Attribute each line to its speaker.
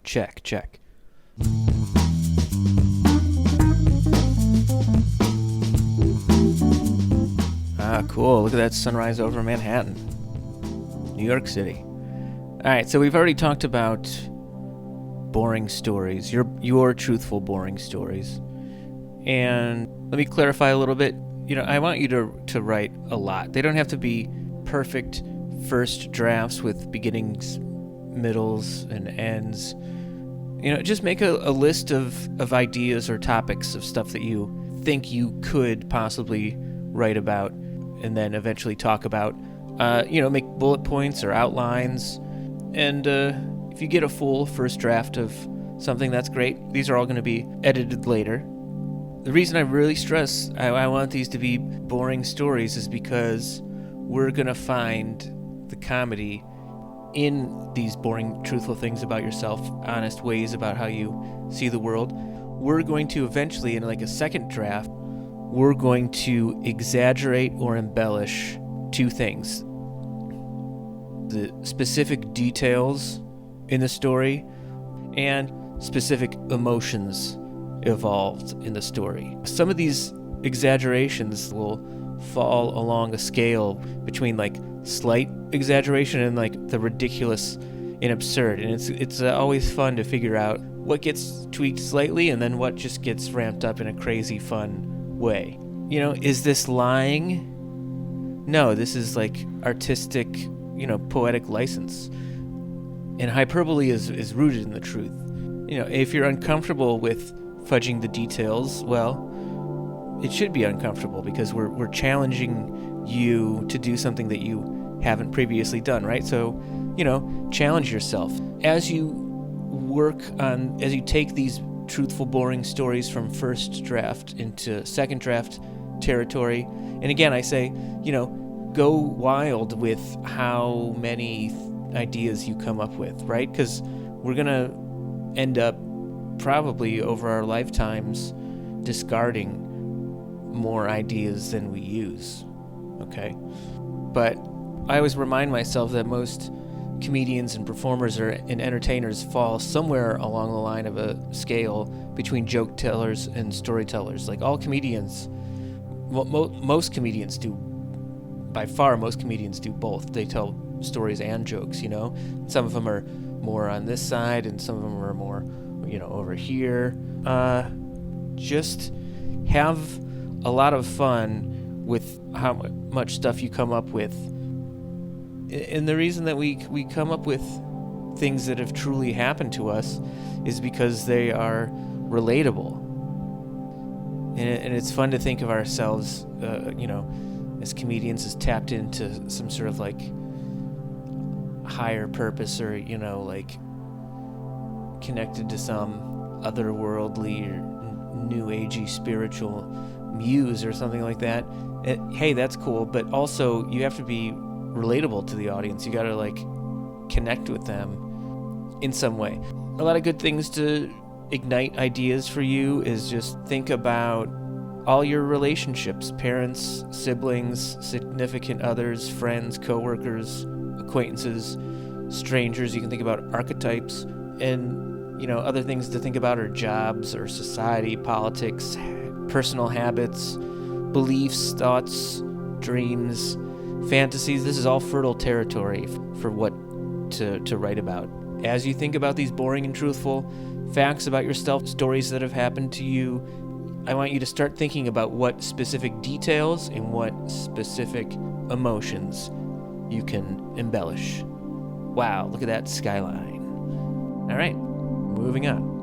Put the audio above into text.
Speaker 1: Check, check. Ah, cool. Look at that sunrise over Manhattan, New York City. All right, so we've already talked about boring stories, your truthful boring stories. And let me clarify a little bit. I want you to write a lot. They don't have to be perfect first drafts with beginnings, middles, and ends. Just make a list of ideas or topics of stuff that you think you could possibly write about and then eventually talk about. Make bullet points or outlines. And if you get a full first draft of something, that's great. These are all going to be edited later. The reason I really stress I want these to be boring stories is because we're going to find the comedy in these boring, truthful things about yourself, honest ways about how you see the world. We're going to eventually, in like a second draft, we're going to exaggerate or embellish two things. The specific details in the story and specific emotions evolved in the story. Some of these exaggerations will fall along a scale between like slight exaggeration and like the ridiculous and absurd, and it's always fun to figure out what gets tweaked slightly and then what just gets ramped up in a crazy fun way. Is this lying? No, this is like artistic, poetic license. And hyperbole is rooted in the truth. If you're uncomfortable with fudging the details, well, it should be uncomfortable because we're challenging you to do something that you haven't previously done, right? So, challenge yourself. As you take these truthful, boring stories from first draft into second draft territory, and again, I say, go wild with how many ideas you come up with, right? Because we're going to end up probably over our lifetimes discarding more ideas than we use, okay? But I always remind myself that most comedians and performers and entertainers fall somewhere along the line of a scale between joke tellers and storytellers. Like all comedians, most comedians do, by far most comedians do both. They tell stories and jokes, Some of them are more on this side and some of them are more over here. Just have a lot of fun with how much stuff you come up with. And the reason that we come up with things that have truly happened to us is because they are relatable. And it's fun to think of ourselves, as comedians, as tapped into some sort of like higher purpose or, like connected to some otherworldly or new agey spiritual muse or something like that. Hey, that's cool, but also you have to be relatable to the audience. You gotta like connect with them in some way. A lot of good things to ignite ideas for you is just think about all your relationships: parents, siblings, significant others, friends, coworkers, acquaintances, strangers. You can think about archetypes, and other things to think about are jobs or society, politics, personal habits, beliefs, thoughts, dreams, fantasies. This is all fertile territory for what to write about. As you think about these boring and truthful facts about yourself, stories that have happened to you, I want you to start thinking about what specific details and what specific emotions you can embellish. Wow, look at that skyline. All right, moving on.